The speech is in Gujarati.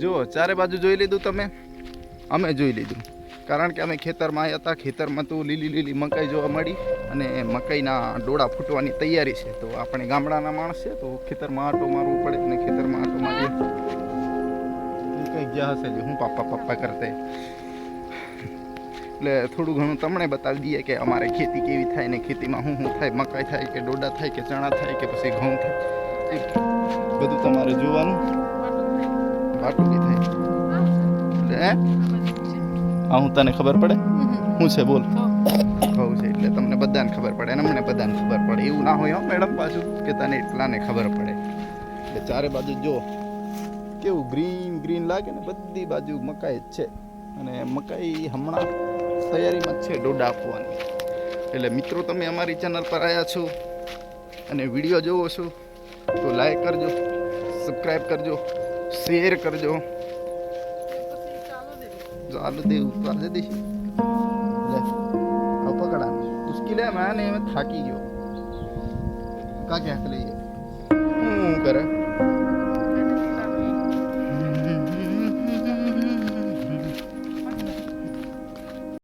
જો ચારે બાજુ જોઈ લીધું તમે, અમે જોઈ લીધું. કારણ કે અમે ખેતરમાં આવ્યા હતા. ખેતરમાં તો લીલી લીલી મકાઈ જોવા મળી અને મકાઈના ડોળા ફૂટવાની તૈયારી છે. તો આપણે ગામડાના માણસ છે તો ખેતરમાં આંટો મારવો પડે અને ખેતરમાં આંટો મારીએ. કંઈક જ્યાં હશે હું પપ્પા કરતે એટલે થોડું ઘણું તમને બતાવી દઈએ કે અમારે ખેતી કેવી થાય ને ખેતીમાં શું થાય, મકાઈ થાય કે ડોડા થાય કે ચણા થાય કે પછી ઘઉં થાય, એ બધું તમારે જોવાનું. વાટું બી થાય એટલે હા હું તને ખબર પડે શું છે બોલ. કહું છે એટલે તમને બધાને ખબર પડે અને અમને બધાને ખબર પડે. એવું ના હોય મેડમ પાછું કે તને એટલાને ખબર પડે. એટલે ચારે બાજુ જો કેવું ગ્રીન ગ્રીન લાગે ને, બધી બાજુ મકાઈ જ છે અને મકાઈ હમણાં તૈયારીમાં જ છે ડોડા આપવાની. એટલે મિત્રો તમે અમારી ચેનલ પર આવ્યા છો અને વિડીયો જોવો છો તો લાઈક કરજો, સબસ્ક્રાઈબ કરજો, શેર કરજો. ચાલુ દેવું તો આજે દઈશ લે પકડા મુશ્કેલ હે. મેં થાકી ગયો. કા ક્યાંક લઈએ શું કરે